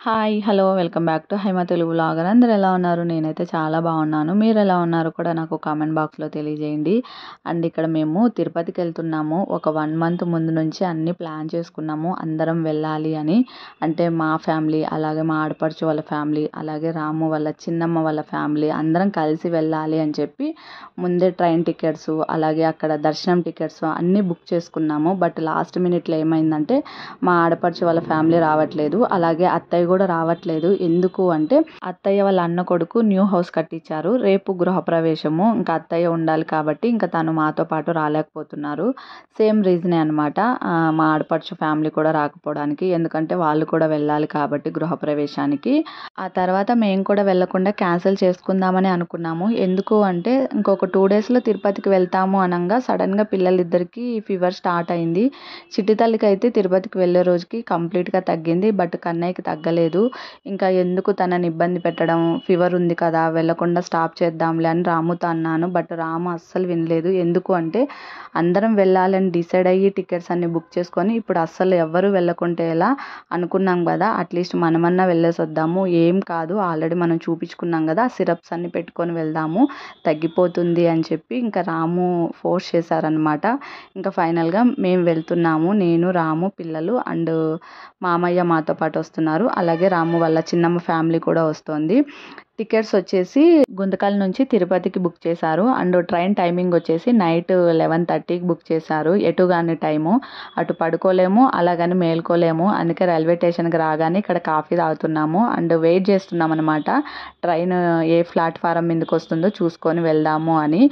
Hi! Hello! Welcome back to Haima Telugu vlogger. అందరూ ఎలా ఉన్నారు? నేనైతే చాలా బాగున్నాను. మీరెలా ఉన్నారో కూడా నాకు కామెంట్ బాక్స్‌లో తెలియజేయండి. అండ్ ఇక్కడ మేము తిరుపతికెళ్తున్నాము. ఒక 1 మంత్ ముందు నుంచి అన్నీ ప్లాన్ చేసుకున్నాము. అందరం వెళ్ళాలి అని. అంటే మా ఫ్యామిలీ, అలాగే మా ఆడపడుచు వాళ్ళ ఫ్యామిలీ, అలాగే రాము వాళ్ళ చిన్నమ్మ వాళ్ళ ఫ్యామిలీ అందరం కలిసి వెళ్ళాలి అని చెప్పి ముందే ట్రైన్ టికెట్స్, అలాగే అక్కడ దర్శనం టికెట్స్ అన్నీ బుక్ చేసుకున్నాము. బట్ లాస్ట్ మినిట్‌లో ఏమైందంటే మా ఆడపడుచు వాళ్ళ ఫ్యామిలీ రావట్లేదు. అలాగే అత్తయ్య కూడా రావట్లేదు. ఎందుకు అంటే అత్తయ్య వాళ్ళ అన్న కొడుకు న్యూ హౌస్ కట్టించారు. రేపు గృహప్రవేశము. ఇంకా అత్తయ్య ఉండాలి కాబట్టి ఇంకా తను మాతో పాటు రాలేకపోతున్నారు. సేమ్ రీజనే అనమాట. మా ఆడపడుచు ఫ్యామిలీ కూడా రాకపోవడానికి. ఎందుకంటే వాళ్ళు కూడా వెళ్ళాలి కాబట్టి గృహప్రవేశానికి. ఆ తర్వాత మేము కూడా వెళ్ళకుండా క్యాన్సిల్ చేసుకుందామని అనుకున్నాము. ఎందుకు అంటే ఇంకొక 2 డేస్‌లో తిరుపతికి వెళ్తాము అనంగా సడన్‌గా పిల్లలిద్దరికీ ఫీవర్ స్టార్ట్ అయింది. చిట్టి తల్లికైతే తిరుపతికి వెళ్ళే రోజుకి కంప్లీట్‌గా తగ్గింది. బట్ కన్నయ్యకి తగ్గలేదు. ఇంకా ఎందుకు తనని ఇబ్బంది పెట్టడం, ఫీవర్ ఉంది కదా వెళ్ళకుండా స్టాప్ చేద్దాంలే అని రాముతో అన్నాను. బట్ రాము అస్సలు వినలేదు. ఎందుకు అంటే అందరం వెళ్ళాలని డిసైడ్ అయ్యి టికెట్స్ అన్నీ బుక్ చేసుకొని ఇప్పుడు అస్సలు ఎవ్వరు వెళ్ళకుంటే ఎలా అనుకున్నాం కదా! అట్లీస్ట్ మనమన్నా వెళ్ళేసొద్దాము. ఏం కాదు ఆల్రెడీ మనం చూపించుకున్నాం కదా! సిరప్స్ అన్నీ పెట్టుకొని వెళ్దాము తగ్గిపోతుంది అని చెప్పి ఇంకా రాము ఫోర్స్ చేశారనమాట. ఇంకా ఫైనల్‌గా మేము వెళ్తున్నాము. నేను, రాము, పిల్లలు అండ్ మామయ్య మాతో పాటు వస్తున్నారు. అలాగే రాము వాళ్ళ చిన్నమ్మ ఫ్యామిలీ కూడా వస్తోంది. టికెట్స్ వచ్చేసి గుంతకల్ నుంచి తిరుపతికి బుక్ చేశారు. అండ్ ట్రైన్ టైమింగ్ వచ్చేసి నైట్ 11:30కి బుక్ చేశారు. ఎటు కాని టైము. అటు పడుకోలేము, అలాగని మేలుకోలేము. అందుకే రైల్వే స్టేషన్‌కి రాగానే ఇక్కడ కాఫీ తాగుతున్నాము. అండ్ వెయిట్ చేస్తున్నాం అనమాట. ట్రైన్ ఏ ప్లాట్‌ఫారం మీదకి వస్తుందో చూసుకొని వెళ్దాము అని.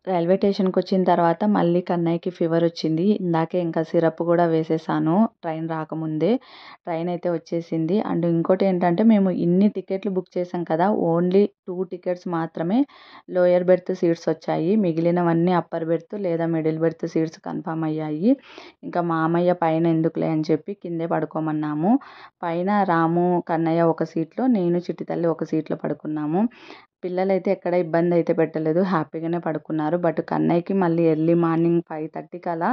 రైల్వే స్టేషన్‌కి వచ్చిన తర్వాత మళ్ళీ కన్నయ్యకి ఫీవర్ వచ్చింది. ఇందాకే ఇంకా సిరప్ కూడా వేసేసాను ట్రైన్ రాకముందే. ట్రైన్ అయితే వచ్చేసింది. అండ్ ఇంకోటి ఏంటంటే మేము ఇన్ని టికెట్లు బుక్ చేసాం కదా! ఓన్లీ 2 టికెట్స్ మాత్రమే లోయర్ బెర్త్ సీట్స్ వచ్చాయి. మిగిలినవన్నీ అప్పర్ బెర్త్ లేదా మిడిల్ బెర్త్ సీట్స్ కన్ఫర్మ్ అయ్యాయి. ఇంకా మామయ్య పైన ఎందుకులే అని చెప్పి కిందే పడుకోమన్నాము. పైన రాము, కన్నయ్య ఒక సీట్‌లో, నేను, చిట్టి తల్లి ఒక సీట్‌లో పడుకున్నాము. పిల్లలైతే ఎక్కడ ఇబ్బంది అయితే పెట్టలేదు. హ్యాపీగానే పడుకున్నారు. బట్ కన్నయ్యకి మళ్ళీ ఎర్లీ మార్నింగ్ 5:30కి అలా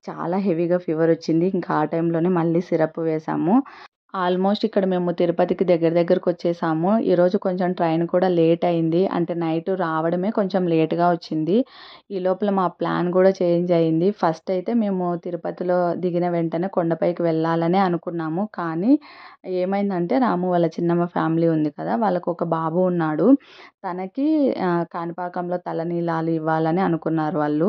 చాలా హెవీగా ఫీవర్ వచ్చింది. ఇంకా ఆ టైంలోనే మళ్ళీ సిరప్ వేసాము. ఆల్మోస్ట్ ఇక్కడ మేము తిరుపతికి దగ్గరకొచ్చేసాము. ఈరోజు కొంచెం ట్రైన్ కూడా లేట్ అయింది. అంటే నైట్ రావడమే కొంచెం లేట్‌గా వచ్చింది. ఈ లోపల మా ప్లాన్ కూడా చేంజ్ అయింది. ఫస్ట్ అయితే మేము తిరుపతిలో దిగిన వెంటనే కొండపైకి వెళ్ళాలనే అనుకున్నాము. కానీ ఏమైందంటే రాము వాళ్ళ చిన్నమ్మ ఫ్యామిలీ ఉంది కదా! వాళ్ళకొక బాబు ఉన్నాడు. తనకి కాణిపాకంలో తలనీలాలు ఇవ్వాలని అనుకున్నారు వాళ్ళు.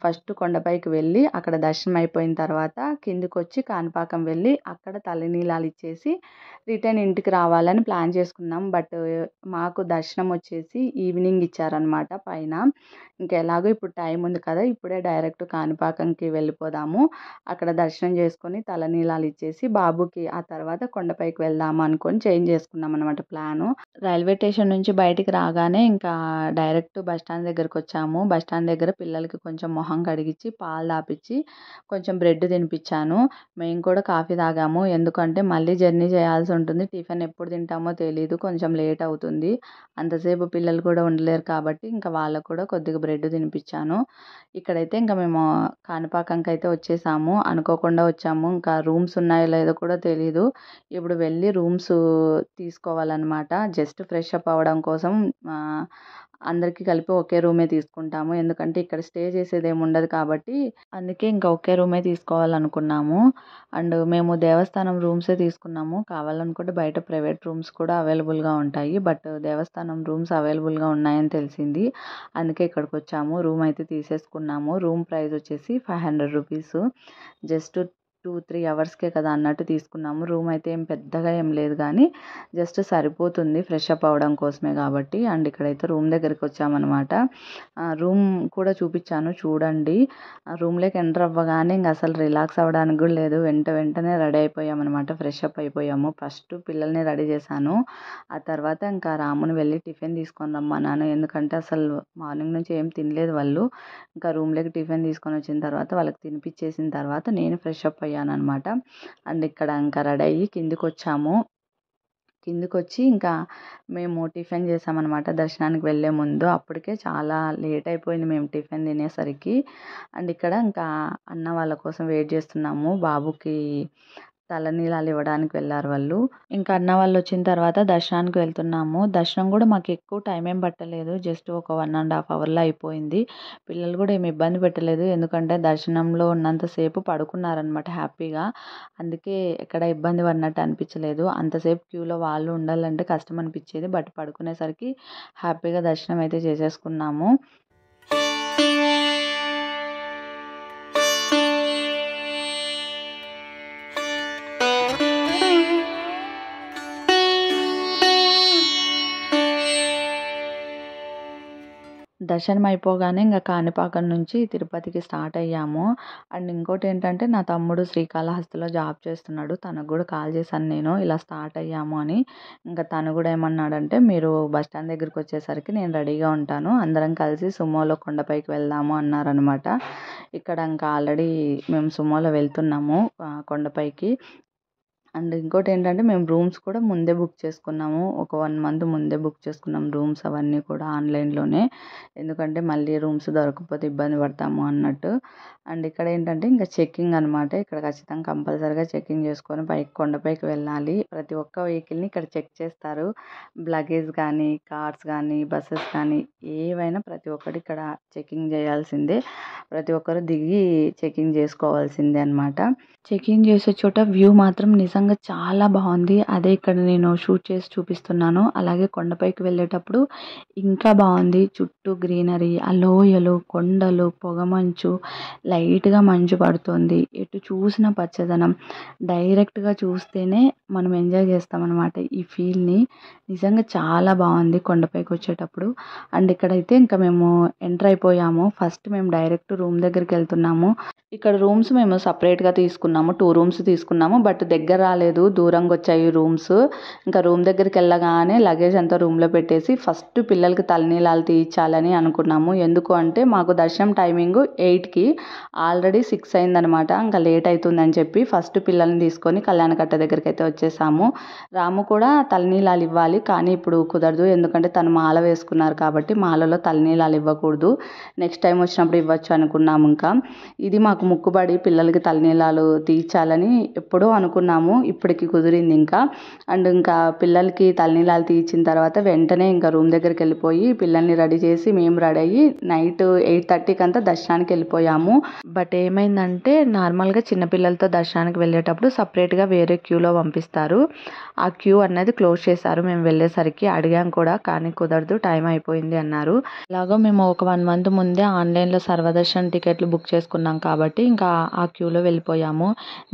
ఫస్ట్ కొండపైకి వెళ్ళి అక్కడ దర్శనం అయిపోయిన తర్వాత కిందకొచ్చి కాణిపాకం వెళ్ళి అక్కడ తలనీలాలు ఇచ్చేసి రిటర్న్ ఇంటికి రావాలని ప్లాన్ చేసుకున్నాం. బట్ మాకు దర్శనం వచ్చేసి ఈవినింగ్ ఇచ్చారనమాట పైన. ఇంకా ఎలాగో ఇప్పుడు టైం ఉంది కదా! ఇప్పుడే డైరెక్ట్ కాణిపాకంకి వెళ్ళిపోదాము. అక్కడ దర్శనం చేసుకొని తలనీలాలు ఇచ్చేసి బాబుకి ఆ తర్వాత కొండపైకి వెళ్దాము అనుకొని చేంజ్ చేసుకున్నాం అనమాట ప్లాను. రైల్వే స్టేషన్ నుంచి బయటికి రాగానే ఇంకా డైరెక్ట్ బస్ స్టాండ్ దగ్గరకొచ్చాము. బస్ స్టాండ్ దగ్గర పిల్లలకి కొంచెం మొహం కడిగించి, పాలు తాపిచ్చి, కొంచెం బ్రెడ్ తినిపించాను. మేము కూడా కాఫీ తాగాము. ఎందుకంటే మళ్ళీ జర్నీ చేయాల్సి ఉంటుంది. టిఫిన్ ఎప్పుడు తింటామో తెలీదు. కొంచెం లేట్ అవుతుంది. అంతసేపు పిల్లలు కూడా ఉండలేరు కాబట్టి ఇంకా వాళ్ళకు కూడా కొద్దిగా బ్రెడ్ తినిపించాను. ఇక్కడైతే ఇంకా మేము కాణిపాకంకైతే వచ్చేసాము. అనుకోకుండా వచ్చాము. ఇంకా రూమ్స్ ఉన్నాయో లేదో కూడా తెలీదు. ఇప్పుడు వెళ్ళి రూమ్స్ తీసుకోవాలనమాట. జస్ట్ ఫ్రెష్ అప్ అవ్వడం కోసం అందరికీ కలిపి ఒకే రూమే తీసుకుంటాము. ఎందుకంటే ఇక్కడ స్టే చేసేదేమి ఉండదు కాబట్టి అందుకే ఇంకా ఒకే రూమే తీసుకోవాలనుకున్నాము. అండ్ మేము దేవస్థానం రూమ్సే తీసుకున్నాము. కావాలనుకుంటే బయట ప్రైవేట్ రూమ్స్ కూడా అవైలబుల్‌గా ఉంటాయి. బట్ దేవస్థానం రూమ్స్ అవైలబుల్‌గా ఉన్నాయని తెలిసింది. అందుకే ఇక్కడికొచ్చాము. రూమ్ అయితే తీసేసుకున్నాము. రూమ్ ప్రైస్ వచ్చేసి రూ. 500. జస్ట్ 2, 3 అవర్స్‌కే కదా అన్నట్టు తీసుకున్నాము. రూమ్ అయితే ఏం పెద్దగా ఏం లేదు గానీ జస్ట్ సరిపోతుంది ఫ్రెష్ అప్ అవ్వడం కోసమే కాబట్టి. అండ్ ఇక్కడైతే రూమ్ దగ్గరికి వచ్చామనమాట. రూమ్ కూడా చూపించాను చూడండి. రూమ్‌లోకి ఎంటర్ అవ్వగానే ఇంక అసలు రిలాక్స్ అవ్వడానికి కూడా లేదు. వెంటనే రెడీ అయిపోయామనమాట. ఫ్రెష్ అప్ అయిపోయాము. ఫస్ట్ పిల్లల్ని రెడీ చేశాను. ఆ తర్వాత ఇంకా రాముని వెళ్ళి టిఫిన్ తీసుకొని రమ్మన్నాను. ఎందుకంటే అసలు మార్నింగ్ నుంచి ఏం తినలేదు వాళ్ళు. ఇంకా రూమ్‌లోకి టిఫిన్ తీసుకొని వచ్చిన తర్వాత వాళ్ళకి తినిపించేసిన తర్వాత నేను ఫ్రెష్ అప్ అయిపోయాననమాట. అండ్ ఇక్కడ ఇంకా రెడీ అయ్యి కిందికొచ్చాము. కిందికొచ్చి ఇంకా మేము టిఫిన్ చేసామనమాట దర్శనానికి వెళ్ళే ముందు. అప్పటికే చాలా లేట్ అయిపోయింది మేము టిఫిన్ తినేసరికి. అండ్ ఇక్కడ ఇంకా అన్న వాళ్ళ కోసం వెయిట్ చేస్తున్నాము. బాబుకి తలనీలాలు ఇవ్వడానికి వెళ్ళారు వాళ్ళు. ఇంకా అన్న వాళ్ళు వచ్చిన తర్వాత దర్శనానికి వెళ్తున్నాము. దర్శనం కూడా మాకు ఎక్కువ టైం ఏం పట్టలేదు. జస్ట్ ఒక 1.5 అవర్లో అయిపోయింది. పిల్లలు కూడా ఏమి ఇబ్బంది పెట్టలేదు. ఎందుకంటే దర్శనంలో ఉన్నంతసేపు పడుకున్నారనమాట హ్యాపీగా. అందుకే ఎక్కడ ఇబ్బంది పడినట్టు అనిపించలేదు. అంతసేపు క్యూలో వాళ్ళు ఉండాలంటే కష్టం అనిపించేది. బట్ పడుకునేసరికి హ్యాపీగా దర్శనం అయితే చేసేసుకున్నాము. దర్శనం అయిపోగానే ఇంక కాణిపాకం నుంచి తిరుపతికి స్టార్ట్ అయ్యాము. అండ్ ఇంకోటేంటంటే నా తమ్ముడు శ్రీకాళహస్తిలో జాబ్ చేస్తున్నాడు. తనకు కూడా కాల్ చేశాను నేను ఇలా స్టార్ట్ అయ్యాము అని. ఇంకా తను కూడా ఏమన్నాడంటే మీరు బస్ స్టాండ్ దగ్గరికి వచ్చేసరికి నేను రెడీగా ఉంటాను. అందరం కలిసి సుమోలో కొండపైకి వెళ్దాము అన్నారనమాట. ఇక్కడ ఇంకా ఆల్రెడీ మేము సుమోలో వెళ్తున్నాము కొండపైకి. అండ్ ఇంకోటేంటంటే మేము రూమ్స్ కూడా ముందే బుక్ చేసుకున్నాము. ఒక 1 మంత్ ముందే బుక్ చేసుకున్నాం రూమ్స్ అవన్నీ కూడా ఆన్లైన్‌లోనే. ఎందుకంటే మళ్ళీ రూమ్స్ దొరకకపోతే ఇబ్బంది పడతాము అన్నట్టు. అండ్ ఇక్కడ ఏంటంటే ఇంకా చెకింగ్ అనమాట. ఇక్కడ ఖచ్చితంగా కంపల్సరీగా చెకింగ్ చేసుకొని కొండపైకి వెళ్ళాలి. ప్రతి ఒక్క వెహికల్‌ని ఇక్కడ చెక్ చేస్తారు. లగేజ్ కానీ, కార్స్ కానీ, బసెస్ కానీ ఏవైనా ప్రతి ఒక్కటి ఇక్కడ చెకింగ్ చేయాల్సిందే. ప్రతి ఒక్కరు దిగి చెకింగ్ చేసుకోవాల్సిందే అనమాట. చెకింగ్ చేసే చోట వ్యూ మాత్రం నిజంగా చాలా బాగుంది. అదే ఇక్కడ నేను షూట్ చేసి చూపిస్తున్నాను. అలాగే కొండపైకి వెళ్ళేటప్పుడు ఇంకా బాగుంది. చుట్టూ గ్రీనరీ, ఆ లోయలు, కొండలు, పొగమంచు, లైట్గా మంచు పడుతుంది. ఎటు చూసిన పచ్చదనం. డైరెక్ట్గా చూస్తేనే మనం ఎంజాయ్ చేస్తామన్నమాట ఈ ఫీల్ని. నిజంగా చాలా బాగుంది కొండపైకి వచ్చేటప్పుడు. అండ్ ఇక్కడైతే ఇంకా మేము ఎంటర్ అయిపోయాము. ఫస్ట్ మేము డైరెక్ట్ రూమ్ దగ్గరికి వెళ్తున్నాము. ఇక్కడ రూమ్స్ మేము సపరేట్గా తీసుకున్నాము. 2 రూమ్స్ తీసుకున్నాము. బట్ దగ్గర రాలేదు, దూరంగా వచ్చాయి రూమ్స్. ఇంకా రూమ్ దగ్గరికి వెళ్ళగానే లగేజ్ అంతా రూమ్లో పెట్టేసి ఫస్ట్ పిల్లలకి తలనీలాలు తీయించాలని అనుకున్నాము. ఎందుకు అంటే మాకు దర్శనం టైమింగ్ 8కి, ఆల్రెడీ 6 అయిందనమాట. ఇంకా లేట్ అవుతుందని చెప్పి ఫస్ట్ పిల్లల్ని తీసుకొని కళ్యాణకట్ట దగ్గరికి అయితే వచ్చేసాము. రాము కూడా తలనీలాలు ఇవ్వాలి కానీ ఇప్పుడు కుదరదు. ఎందుకంటే తను మాల వేసుకున్నారు కాబట్టి మాలలో తలనీలాలు ఇవ్వకూడదు. నెక్స్ట్ టైం వచ్చినప్పుడు ఇవ్వచ్చు అనుకున్నాము. ఇంకా ఇది మాకు ముక్కుబడి పిల్లలకి తలనీలాలు తీయించాలని ఎప్పుడో అనుకున్నాము. ఇప్పటికి కుదిరింది ఇంకా. అండ్ ఇంకా పిల్లలకి తలనీలాలు తీయించిన తర్వాత వెంటనే ఇంకా రూమ్ దగ్గరికి వెళ్ళిపోయి పిల్లల్ని రెడీ చేసి మేము రెడీ అయ్యి నైట్ 8:30కి అంతా దర్శనానికి వెళ్ళిపోయాము. బట్ ఏమైందంటే నార్మల్గా చిన్నపిల్లలతో దర్శనానికి వెళ్ళేటప్పుడు సపరేట్గా వేరే క్యూలో పంపిస్తారు. ఆ క్యూ అనేది క్లోజ్ చేశారు. మేము వెళ్ళేసరికి అడిగాం కూడా కానీ కుదరదు, టైం అయిపోయింది అన్నారు. ఇలాగో మేము ఒక 1 మంత్ ముందే ఆన్లైన్లో సర్వదర్శన్ టికెట్లు బుక్ చేసుకున్నాం కాబట్టి ఇంకా ఆ క్యూలో వెళ్ళిపోయాము.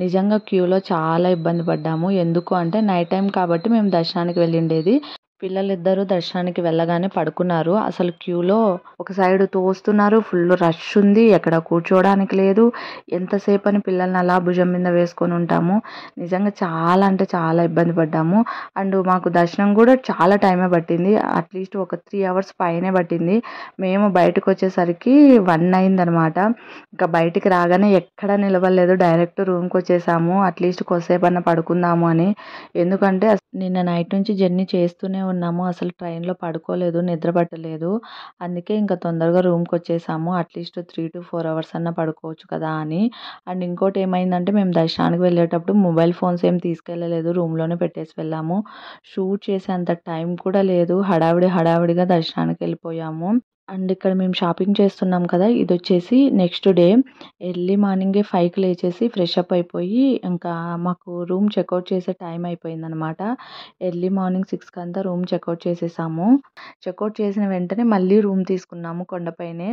నిజంగా క్యూలో చాలా ఇబ్బంది పడ్డాము. ఎందుకు అంటే నైట్ టైం కాబట్టి మేము దర్శనానికి వెళ్ళిండేది. పిల్లలిద్దరూ దర్శనానికి వెళ్ళగానే పడుకున్నారు. అసలు క్యూలో ఒక సైడ్ తోస్తున్నారు, ఫుల్ రష్ ఉంది, ఎక్కడ కూర్చోవడానికి లేదు. ఎంతసేపు అని పిల్లల్ని అలా భుజం మీద వేసుకొని ఉంటాము. నిజంగా చాలా అంటే చాలా ఇబ్బంది పడ్డాము. అండ్ మాకు దర్శనం కూడా చాలా టైమే పట్టింది. అట్లీస్ట్ ఒక 3 అవర్స్ పైనే పట్టింది. మేము బయటకు వచ్చేసరికి 1 అయిందనమాట. ఇంకా బయటికి రాగానే ఎక్కడ నిలబడలేదు, డైరెక్ట్ రూమ్కి వచ్చేసాము. అట్లీస్ట్ కొద్దిసేపన్నా పడుకుందాము అని. ఎందుకంటే నిన్న నైట్ నుంచి జర్నీ చేస్తూనే ఉన్నాము. అసలు ట్రైన్లో పడుకోలేదు, నిద్ర పట్టలేదు. అందుకే ఇంకా తొందరగా రూమ్కి వచ్చేసాము. అట్లీస్ట్ 3-4 అవర్స్ అన్నా పడుకోవచ్చు కదా అని. అండ్ ఇంకోటి ఏమైందంటే మేము దర్శనానికి వెళ్ళేటప్పుడు మొబైల్ ఫోన్స్ ఏం తీసుకెళ్ళలేదు, రూమ్లోనే పెట్టేసి వెళ్ళాము. షూట్ చేసేంత టైం కూడా లేదు. హడావిడిగా దర్శనానికి వెళ్ళిపోయాము. అండ్ ఇక్కడ మేము షాపింగ్ చేస్తున్నాం కదా, ఇది వచ్చేసి నెక్స్ట్ డే ఎర్లీ మార్నింగే 5కి లేచేసి ఫ్రెష్ అప్ అయిపోయి ఇంకా మాకు రూమ్ చెక్అవుట్ చేసే టైం అయిపోయిందనమాట. ఎర్లీ మార్నింగ్ 6కి అంతా రూమ్ చెక్అవుట్ చేసేసాము. చెక్అవుట్ చేసిన వెంటనే మళ్ళీ రూమ్ తీసుకున్నాము కొండపైనే.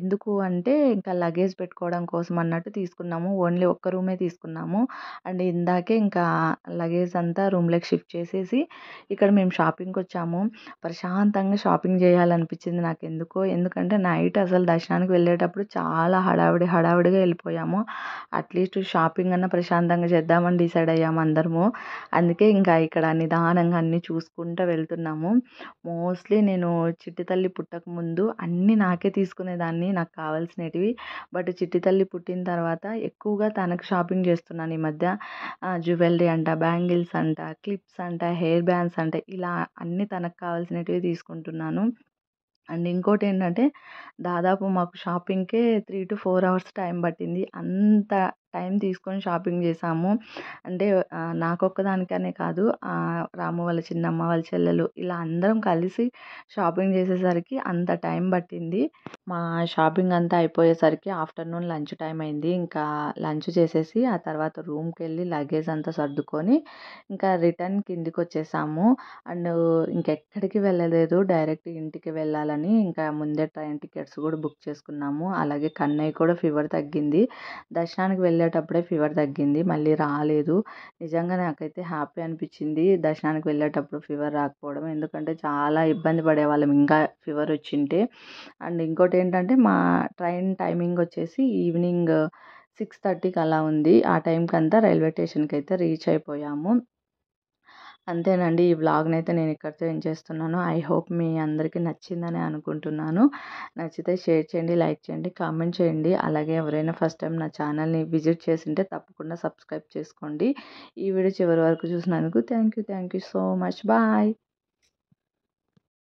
ఎందుకు అంటే ఇంకా లగేజ్ పెట్టుకోవడం కోసం అన్నట్టు తీసుకున్నాము. ఓన్లీ ఒక్క రూమే తీసుకున్నాము. అండ్ ఇందాకే ఇంకా లగేజ్ అంతా రూమ్లోకి షిఫ్ట్ చేసేసి ఇక్కడ మేము షాపింగ్కి వచ్చాము. ప్రశాంతంగా షాపింగ్ చేయాలనిపించింది నాకు. ఎందుకు ఎందుకో, ఎందుకంటే నైట్ అసలు దర్శనానికి వెళ్ళేటప్పుడు చాలా హడావిడిగా వెళ్ళిపోయాము. అట్లీస్ట్ షాపింగ్ అన్నా ప్రశాంతంగా చేద్దామని డిసైడ్ అయ్యాము అందరము. అందుకే ఇంకా ఇక్కడ నిదానంగా అన్నీ చూసుకుంటూ వెళ్తున్నాము. మోస్ట్లీ నేను చిట్టి తల్లి పుట్టక ముందు అన్నీ నాకే తీసుకునేదాన్ని నాకు కావాల్సినటివి. బట్ చిట్టి తల్లి పుట్టిన తర్వాత ఎక్కువగా తనకు షాపింగ్ చేస్తున్నాను ఈ మధ్య. జ్యువెలరీ అంట, బ్యాంగిల్స్ అంట, క్లిప్స్ అంట, హెయిర్ బ్యాండ్స్ అంట, ఇలా అన్నీ తనకు కావాల్సినటివి తీసుకుంటున్నాను. అండ్ ఇంకోటేంటంటే దాదాపు మాకు షాపింగ్‌కే 3-4 అవర్స్ టైం పట్టింది. అంత టైం తీసుకొని షాపింగ్ చేశాము. అంటే నాకొక్కదానికనే కాదు, రాము వాళ్ళ చిన్నమ్మ, వాళ్ళ చెల్లెలు ఇలా అందరం కలిసి షాపింగ్ చేసేసరికి అంత టైం పట్టింది. మా షాపింగ్ అంతా అయిపోయేసరికి ఆఫ్టర్‌నూన్ లంచ్ టైం అయింది. ఇంకా లంచ్ చేసేసి ఆ తర్వాత రూమ్‌కెళ్ళి లగేజ్ అంతా సర్దుకొని ఇంకా రిటర్న్ కిందికొచ్చేసాము. అండ్ ఇంకెక్కడికి వెళ్ళలేదు. డైరెక్ట్ ఇంటికి వెళ్ళాలని ఇంకా ముందే ట్రైన్ టికెట్స్ కూడా బుక్ చేసుకున్నాము. అలాగే కన్నయ్య కూడా ఫీవర్ తగ్గింది. దర్శనానికి వెళ్ళేటప్పుడే ఫీవర్ తగ్గింది. మళ్ళీ రాలేదు. నిజంగా నాకైతే హ్యాపీ అనిపించింది దర్శనానికి వెళ్ళేటప్పుడు ఫీవర్ రాకపోవడం. ఎందుకంటే చాలా ఇబ్బంది పడేవాళ్ళం ఇంకా ఫీవర్ వచ్చింటే. అండ్ ఇంకోటేంటంటే మా ట్రైన్ టైమింగ్ వచ్చేసి ఈవినింగ్ 6:30కి అలా ఉంది. ఆ టైంకంతా రైల్వే స్టేషన్‌కి అయితే రీచ్ అయిపోయాము. అంతేనండి. ఈ వ్లాగ్‌నైతే నేను ఇక్కడితో ఎండ్ చేస్తున్నాను. ఐ హోప్ మీ అందరికీ నచ్చిందని అనుకుంటున్నాను. నచ్చితే షేర్ చేయండి, లైక్ చేయండి, కామెంట్ చేయండి. అలాగే ఎవరైనా ఫస్ట్ టైం నా ఛానల్‌ని విజిట్ చేసుంటే తప్పకుండా సబ్స్క్రైబ్ చేసుకోండి. ఈ వీడియో చివరి వరకు చూసినందుకు thank you so much. Bye.